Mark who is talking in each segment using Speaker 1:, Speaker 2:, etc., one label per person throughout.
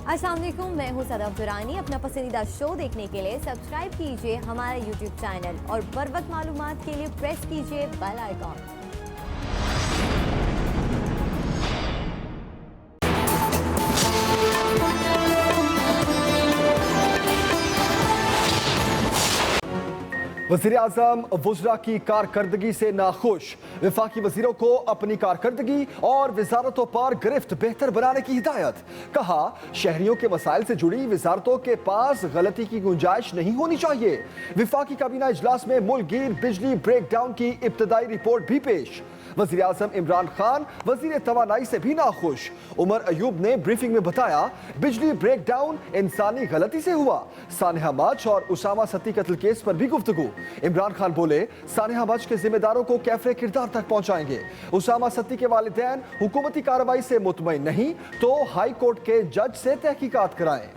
Speaker 1: अस्सलाम वालेकुम, मैं हूँ सदफ दुरानी। अपना पसंदीदा शो देखने के लिए सब्सक्राइब कीजिए हमारा यूट्यूब चैनल और बर वक्त मालूमात के लिए प्रेस कीजिए बेल आइकॉन।
Speaker 2: वज़ीर आज़म वुज़रा की कारकर्दगी से नाखुश, वफाकी वज़ीरों को अपनी कारकर्दगी और वजारतों पर गिरफ्त बेहतर बनाने की हिदायत। कहा, शहरियों के मसाइल से जुड़ी वजारतों के पास गलती की गुंजाइश नहीं होनी चाहिए। वफाकी काबीना इजलास में मुल्कगीर बिजली ब्रेकडाउन की इब्तदाई रिपोर्ट भी पेश। वज़ीर आज़म इमरान खान वज़ीर तवानाई से भी नाखुश। उमर अयूब ने ब्रीफिंग में बताया, बिजली ब्रेकडाउन इंसानी गलती से हुआ। सानिहा मच और उसामा सत्ती कत्ल केस पर भी गुफ्तगू। इमरान खान बोले, सानिहा मच के जिम्मेदारों को कैफरे किरदार तक पहुंचाएंगे। उसामा सत्ती के वालिदैन हुकूमती कार्रवाई से मुतमईन नहीं तो हाई कोर्ट के जज से तहकीकात कराएं।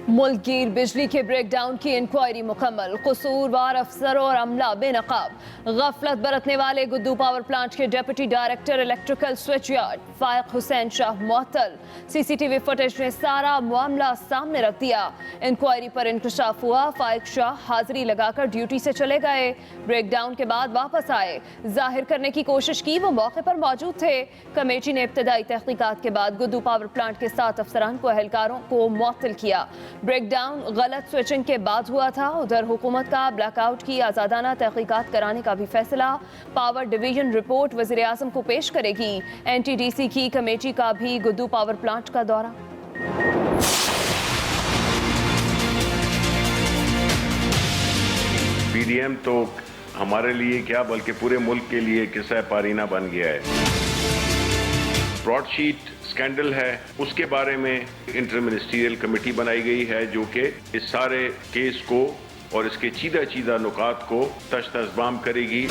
Speaker 3: मुल्कगीर बिजली के ब्रेकडाउन की इंक्वायरी मुकम्मल। कसूरवार अफसर और अमला बेनकाब। गफलत बरतने वाले गुद्दू पावर प्लांट के deputy director electrical switch yard Faiq Hussain Shah मुअत्तल। सीसीटीवी फुटेज ने सारा मामला सामने रख दिया। इंक्वायरी पर इंकशाफ हुआ। फाइक शाह हाजिरी लगाकर ड्यूटी से चले गए। ब्रेकडाउन के बाद वापस आए। जाहिर करने की कोशिश की वो मौके पर मौजूद थे। कमेटी ने इब्तदाई तहकीकात के बाद गुद्दू पावर प्लांट के 7 अफसरान को एहलकारों को मुअत्तल किया। ब्रेकडाउन गलत स्विचिंग के बाद हुआ था। उधर हुकूमत का ब्लैकआउट की आज़ादाना तहकीकात कराने का भी फैसला। पावर डिवीजन रिपोर्ट वज़ीर आज़म को पेश करेगी। NTDC की कमेटी का भी गुद्दू पावर प्लांट का दौरा।
Speaker 4: PDM तो हमारे लिए क्या बल्कि पूरे मुल्क के लिए किस्सा पारीना बन गया है। ब्रॉडशीट स्कैंडल है, उसके बारे में इंटर मिनिस्ट्रियल कमेटी बनाई गई है जो कि इस सारे केस को और इसके चीदा नुकात को तश्त-ए-ज़बाम करेगी।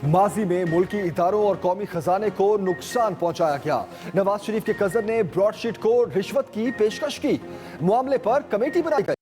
Speaker 2: माजी में मुल्की इदारों और कौमी खजाने को नुकसान पहुंचाया गया। नवाज शरीफ के कजन ने ब्रॉडशीट को रिश्वत की पेशकश की। मामले पर कमेटी बनाई गई।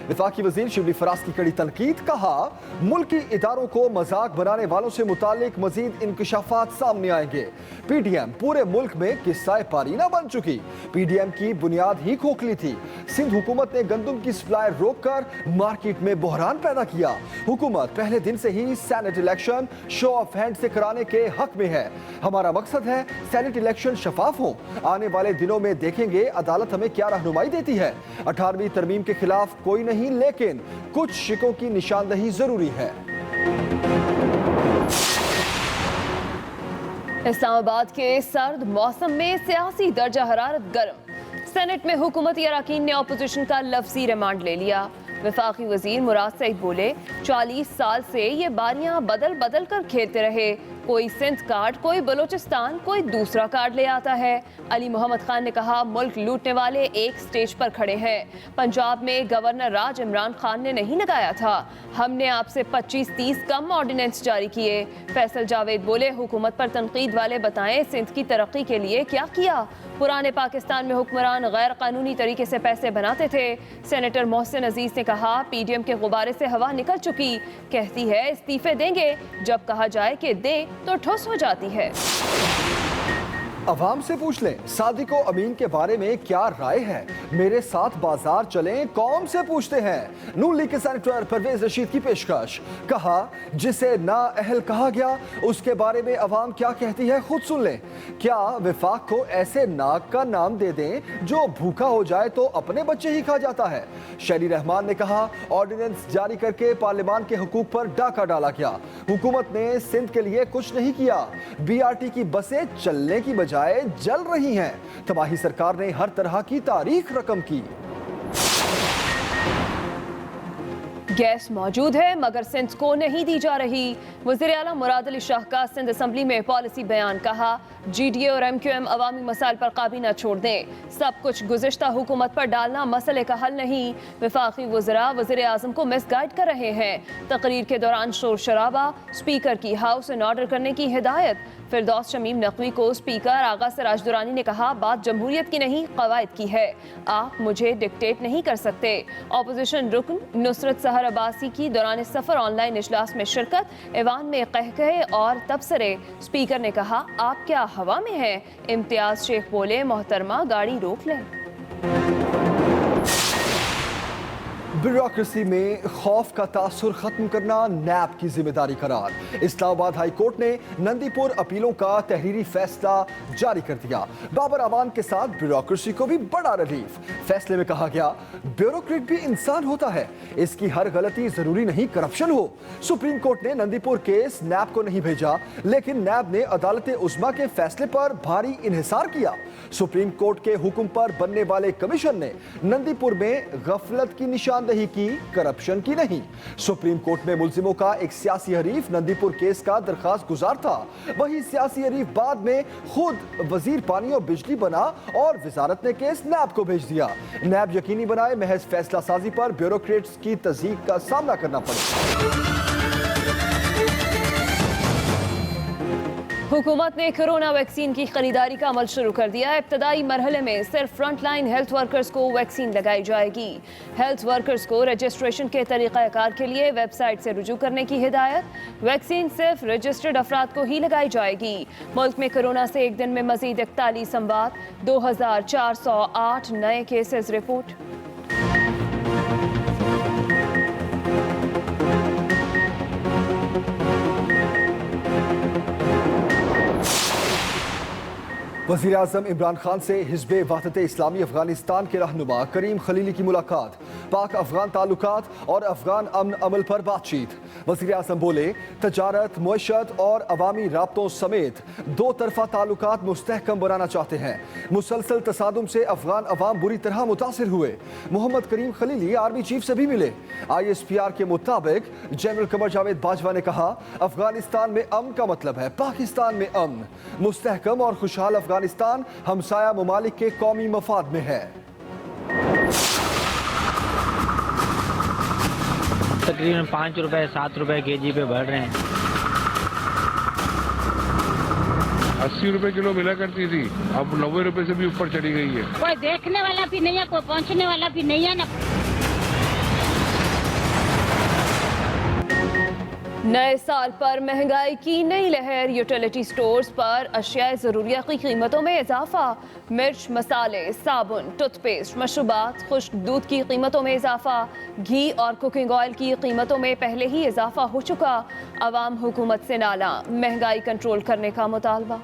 Speaker 2: वफाकी वजीर शिबली फराज की कड़ी तनकीद। कहा, मुल्की इदारों को मजाक बनाने वालों से मुतालिक मजीद इंकशाफात सामने आएंगे। PDM पूरे मुल्क में किस्सा पारीना बन चुकी। PDM की बुनियाद ही खोखली थी। सिंध हुकूमत ने गंदम की सप्लाई रोककर मार्केट में बहरान पैदा किया। हुकूमत पहले दिन से ही senate election show of hand से कराने के हक में है। हमारा मकसद है सेनेट इलेक्शन शफाफ हो। आने वाले दिनों में देखेंगे अदालत हमें क्या रहनुमाई देती है। 18वीं तरमीम के खिलाफ कोई नहीं, लेकिन कुछ शिकों की निशानदही जरूरी है।
Speaker 3: इस्लामाबाद के सर्द मौसम में सियासी दर्जा हरारत गर्म। सेनेट में हुकूमती अरकान ने अपोजिशन का लफ्जी रिमांड ले लिया। वफाकी वजीर मुराद सईद बोले, 40 साल से ये बारियां बदल बदल कर खेलते रहे। कोई सिंध कार्ड, कोई बलोचिस्तान, कोई दूसरा कार्ड ले आता है। अली मोहम्मद खान ने कहा, मुल्क लूटने वाले एक स्टेज पर खड़े हैं। पंजाब में गवर्नर राज इमरान खान ने नहीं लगाया था। हमने आपसे 25-30 कम ऑर्डिनेंस जारी किए। फैसल जावेद बोले, हुकूमत पर तनकीद वाले बताएं सिंध की तरक्की के लिए क्या किया। पुराने पाकिस्तान में हुक्मरान गैर कानूनी तरीके से पैसे बनाते थे। सेनेटर मोहसिन अजीज ने कहा, PDM के गुब्बारे से हवा निकल चुकी। कहती है इस्तीफे देंगे, जब कहा जाए कि दे तो ठुस हो जाती है।
Speaker 2: अवाम से पूछ लें सादिक अमीन के बारे में क्या राय है। मेरे साथ बाजार चलें, कौम से पूछते हैं। नून लीग के सेनेटर परवेज रशीद की पेशकश। कहा, जिसे ना अहल कहा गया उसके बारे में अवाम क्या कहती है खुद सुन लें। क्या विफाक को ऐसे नाक का नाम दे दें जो भूखा हो जाए तो अपने बच्चे ही खा जाता है। शहरी रहमान ने कहा, ऑर्डिनेंस जारी करके पार्लियामान के हुकूक पर डाका डाला गया। हुकूमत ने सिंध के लिए कुछ नहीं किया। BRT की बसें चलने की बजाय जल रही हैं। तबाही सरकार ने हर तरह की तारीख रकम की।
Speaker 3: गैस मौजूद है मगर सिंध को नहीं दी जा रही। वज़ीर आला मुराद अली शाह का सिंध असम्बली में पॉलिसी बयान। कहा GDA और MQM अवामी मसाइल पर काबी न छोड़ दें, सब कुछ गुज़िश्ता हुकूमत पर डालना मसले का हल नहीं। वफाकी वज़रा वज़ीर आज़म को मिसगाइड कर रहे हैं। तकरीर के दौरान शोर शराबा, स्पीकर की हाउस इन ऑर्डर करने की हिदायत। फिरदौस शमीम नकवी को स्पीकर आगा सिराज दुरानी ने कहा बात जमहूरियत की नहीं कवायद की है, आप मुझे डिक्टेट नहीं कर सकते। अपोजिशन रुकन नुसरत सहर अब्बासी की दौरान सफर ऑनलाइन इजलास में शिरकत, ऐवान में कहकहे और तबसरे। स्पीकर ने कहा आप क्या हवा में हैं? इम्तियाज शेख बोले मोहतरमा गाड़ी रोक लें।
Speaker 2: ब्यूरोक्रेसी में खौफ का तासुर खत्म करना नैब की जिम्मेदारी करार। इस्लामाबाद हाई कोर्ट ने नंदीपुर अपीलों का तहरीरी फैसला जारी कर दिया। बाबर अवान के साथ ब्यूरोक्रेसी को भी बड़ा रिलीफ। फैसले में कहा गया ब्यूरोक्रेट भी इंसान होता है, इसकी हर गलती जरूरी नहीं करप्शन हो। सुप्रीम कोर्ट ने नंदीपुर केस नैब को नहीं भेजा, लेकिन नैब ने अदालत उज़्मा के फैसले पर भारी इन्हिसार किया। सुप्रीम कोर्ट के हुक्म पर बनने वाले कमीशन ने नंदीपुर में गफलत की निशानदेही की, करप्शन की नहीं। सुप्रीम कोर्ट में मुल्जिमों का एक सियासी हरीफ नंदीपुर केस का दरखास्त गुजार था, वही सियासी हरीफ बाद में खुद वजीर पानी और बिजली बना और वजारत ने केस नैब को भेज दिया। नैब यकीनी बनाए महज फैसला साजी पर ब्यूरोक्रेट्स की तज़ीक का सामना करना पड़े।
Speaker 3: हुकूमत ने कोरोना वैक्सीन की खरीदारी का अमल शुरू कर दिया। इब्तदाई मरहले में सिर्फ फ्रंटलाइन हेल्थ वर्कर्स को वैक्सीन लगाई जाएगी। हेल्थ वर्कर्स को रजिस्ट्रेशन के तरीक़ाकार के लिए वेबसाइट से रुजू करने की हिदायत। वैक्सीन सिर्फ रजिस्टर्ड अफराद को ही लगाई जाएगी। मुल्क में कोरोना से एक दिन में मजीद 41 अमवात, 2408 नए केसेस रिपोर्ट।
Speaker 2: वज़ीर आज़म इमरान खान से हिज़्ब वहदत इस्लामी अफगानिस्तान के रहनुमा करीम खलीली की मुलाकात। पाक अफगान ताल्लुकात और अफगान अमन अमल पर बातचीत। वज़ीर आज़म बोले तजारत, मुआशत और अवामी राब्तों समेत दो तरफा ताल्लुकात मुस्तहकम बनाना चाहते हैं। मुसलसल तसादुम से अफगान अवाम बुरी तरह मुतासिर हुए। मोहम्मद करीम खलीली आर्मी चीफ से भी मिले। ISPR के मुताबिक जनरल कमर जावेद बाजवा ने कहा अफगानिस्तान में अमन का मतलब है पाकिस्तान में अमन। मुस्तहकम और खुशहाल अफगानिस्तान हमसाया ममालिक के कौमी मफाद में है।
Speaker 5: तकरीबन 5 रुपए 7 रुपए kg पे बढ़ रहे हैं।
Speaker 6: 80 रुपए किलो मिला करती थी, अब 90 रुपए से भी ऊपर चली गई है।
Speaker 7: कोई देखने वाला भी नहीं है, कोई पहुंचने वाला भी नहीं है ना।
Speaker 3: नए साल पर महंगाई की नई लहर। यूटिलिटी स्टोर्स पर अशियाए ज़रूरिया की कीमतों में इजाफा। मिर्च, मसाले, साबुन, टूथपेस्ट, मशरूबात, खुश्क दूध की कीमतों में इजाफा। घी और कुकिंग ऑयल की कीमतों में पहले ही इजाफा हो चुका। अवाम हुकूमत से नाला, महंगाई कंट्रोल करने का मुतालबा।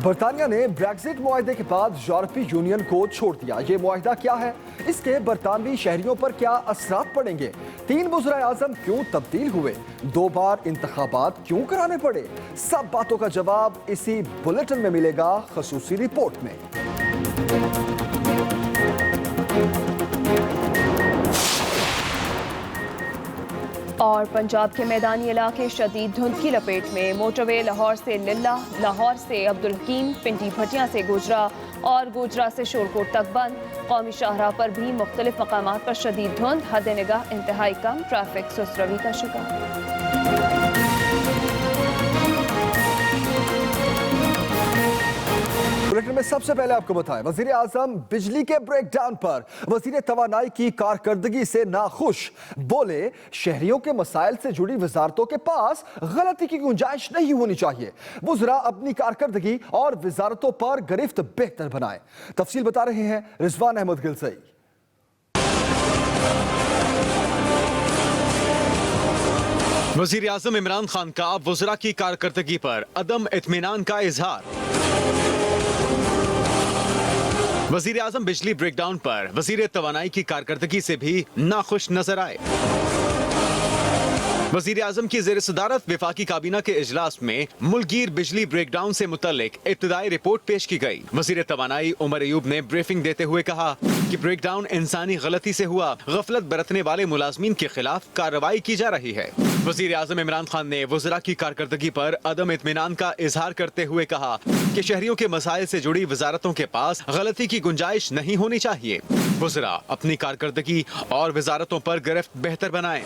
Speaker 2: बरतानिया ने ब्रेक्जिट मुआहदे के बाद यूरोपीय यूनियन को छोड़ दिया। ये मुआहदा क्या है, इसके बरतानवी शहरियों पर क्या असरात पड़ेंगे? 3 वज़ीर आज़म क्यों तब्दील हुए? 2 बार इंतखाबात क्यों कराने पड़े? सब बातों का जवाब इसी बुलेटिन में मिलेगा खसूसी रिपोर्ट में।
Speaker 3: और पंजाब के मैदानी इलाके शदीद धुंध की लपेट में। मोटरवे लाहौर से लिल्ला, लाहौर से अब्दुल हकीम, पिंडी भटिया से गुजरा और गुजरा से शोरकोट तक बंद। कौमी शाहराह पर भी मुख्तलिफ मकामात पर शदीद धुंध, हद निगाह इंतहाई कम, ट्रैफिक सुस्त रवी का शिकार।
Speaker 2: बुलेटिन में सबसे पहले आपको बताएं, वजीर आजम बिजली के ब्रेकडाउन पर वजीर तवानाई की कारकर्दगी से नाखुश। बोले शहरियों के मसाइल से जुड़ी वजारतों के पास गलती की गुंजाइश नहीं होनी चाहिए। वज़रा अपनी कारकर्दगी और वजारतों पर गिरफ्त बेहतर बनाए। तफसील बता रहे हैं रिजवान अहमद गिलसई।
Speaker 8: वजीर आजम इमरान खान का वज़रा की कारकर्दगी पर अदम इत्मीनान का इजहार। वजीर आजम बिजली ब्रेकडाउन पर वजीर तवानाई की कारकर्दगी से भी नाखुश नजर आए। वजीर आजम की जेर सदारत वफाकी काबीना के इजलास में मुल्कगीर बिजली ब्रेकडाउन से मुतल्लिक इब्तदाई रिपोर्ट पेश की गई। वजीर तवानाई उमर अयूब ने ब्रीफिंग देते हुए कहा कि ब्रेकडाउन इंसानी गलती से हुआ, गफलत बरतने वाले मुलाजमीन के खिलाफ कार्रवाई की जा रही है। वजीर आजम इमरान खान ने वज़रा की कारकर्दगी पर अदम इत्मीनान का इजहार करते हुए कहा कि शहरियों के मसाइल से जुड़ी वजारतों के पास गलती की गुंजाइश नहीं होनी चाहिए। वज़रा अपनी कारकर्दगी और वजारतों पर गिरफ्त बेहतर बनाएं।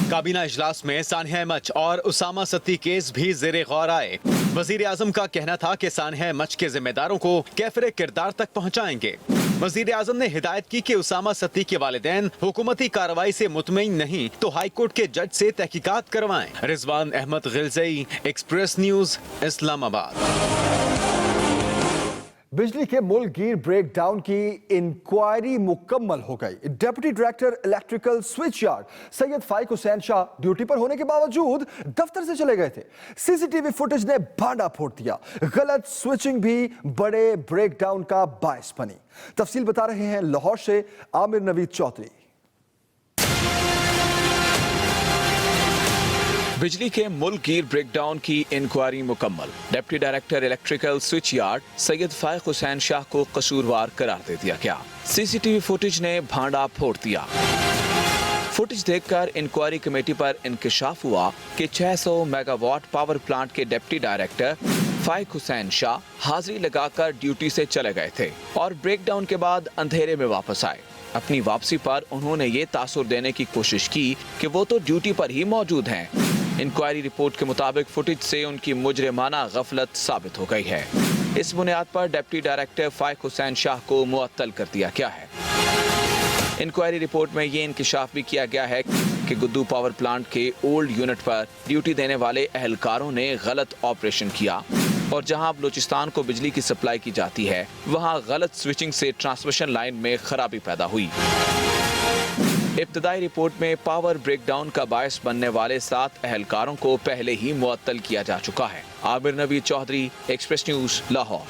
Speaker 8: काबीना इजलास में सानिया मच और उसामा सत्ती केस भी ज़ेरे गौर आए। वजीर आजम का कहना था कि सानिया मच के जिम्मेदारों को कैफरे किरदार तक पहुंचाएंगे। वजीर आजम ने हिदायत की कि उसामा सत्ती के वालिदैन हुकूमती कार्रवाई से मुतमईन नहीं तो हाई कोर्ट के जज से तहकीकात करवाएं। Rizwan Ahmed Gilzai, Express News, Islamabad.
Speaker 2: बिजली के मुल्कगीर ब्रेकडाउन की इंक्वायरी मुकम्मल हो गई। Deputy director electrical switch yard Syed Faiq Hussain Shah duty पर होने के बावजूद दफ्तर से चले गए थे। सीसीटीवी फुटेज ने भांडा फोड़ दिया। गलत स्विचिंग भी बड़े ब्रेकडाउन का बायस बनी। तफसील बता रहे हैं लाहौर से आमिर नवीद चौधरी।
Speaker 9: बिजली के मुल्कगीर ब्रेकडाउन की इंक्वायरी मुकम्मल। Deputy director electrical switch yard Syed Faiq Hussain Shah को कसूरवार करार दे दिया गया। सीसीटीवी फुटेज ने भांडा फोड़ दिया। फुटेज देखकर इंक्वायरी कमेटी पर इंकशाफ हुआ कि 600 मेगावाट पावर प्लांट के डिप्टी डायरेक्टर फाइक हुसैन शाह हाजिरी लगाकर ड्यूटी से चले गए थे और ब्रेकडाउन के बाद अंधेरे में वापस आए। अपनी वापसी पर उन्होंने ये तासुर देने की कोशिश की कि वो तो ड्यूटी पर ही मौजूद हैं। इंक्वायरी रिपोर्ट के मुताबिक फुटेज से उनकी मुजरिमाना गफलत साबित हो गई है। इस बुनियाद पर डिप्टी डायरेक्टर फाइक हुसैन शाह को मुअत्तल कर दिया गया है। इंक्वायरी रिपोर्ट में ये इंकशाफ भी किया गया है कि गुद्दू पावर प्लांट के ओल्ड यूनिट पर ड्यूटी देने वाले एहलकारों ने गलत ऑपरेशन किया और जहां बलूचिस्तान को बिजली की सप्लाई की जाती है वहां गलत स्विचिंग से ट्रांसमिशन लाइन में खराबी पैदा हुई। इब्तदाई रिपोर्ट में पावर ब्रेकडाउन का बायस बनने वाले 7 एहलकारों को पहले ही मुअत्तल किया जा चुका है। Aamir Naveed Chaudhry, Express News, Lahore.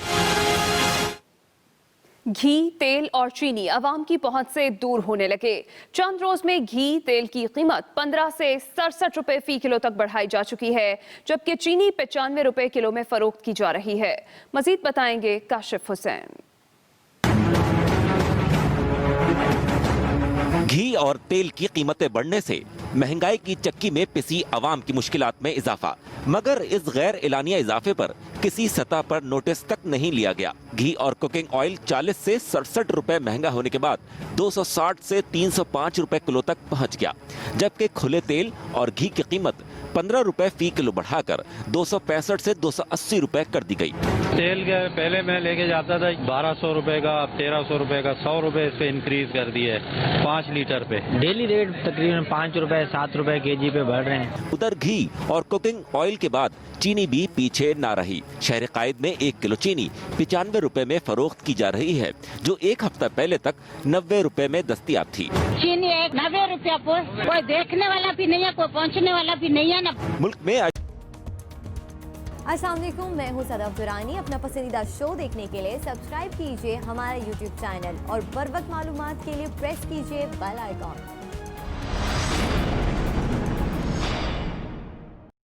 Speaker 3: घी, तेल और चीनी आवाम की पहुंच से दूर होने लगे। चंद रोज में घी, तेल की कीमत 15 से 67 रुपए फी किलो तक बढ़ाई जा चुकी है, जबकि चीनी 95 रुपए किलो में फरोख्त की जा रही है। मजीद बताएंगे काशिफ हुसैन।
Speaker 10: घी और तेल की कीमतें बढ़ने से महंगाई की चक्की में पिसी आवाम की मुश्किलात में इजाफा, मगर इस गैर एलानिया इजाफे पर किसी सतह पर नोटिस तक नहीं लिया गया। घी और कुकिंग ऑयल 40 से 67 रुपए महंगा होने के बाद 260 से 305 रुपए किलो तक पहुंच गया, जबकि खुले तेल और घी की कीमत 15 रुपए फी किलो बढ़ाकर 265 से 280 रुपए कर दी गई।
Speaker 5: तेल के पहले मैं लेके जाता था 1200 रुपए का, अब 1300 रुपए का, 100 रुपए इस पे इंक्रीज कर दिए 5 लीटर पे। डेली रेट तकरीबन 5 रुपए 7 रुपए केजी पे बढ़ रहे हैं।
Speaker 10: उधर घी और कुकिंग ऑयल के बाद चीनी भी पीछे ना रही। शहर कायद में 1 किलो चीनी 95 रुपए में फरोख्त की जा रही है, जो एक हफ्ता पहले तक 90 रुपए में दस्तयाब थी।
Speaker 7: चीनी 90 रुपया, कोई देखने वाला भी नहीं है, कोई पहुँचने वाला भी नहीं है ना।
Speaker 10: मुल्क में
Speaker 1: अस्सलाम वालेकुम, मैं हूं सदाब दुरानी। अपना पसंदीदा शो देखने के लिए सब्सक्राइब कीजिए हमारा YouTube चैनल और बर वक्त मालूमात के लिए प्रेस कीजिए बेल आइकॉन।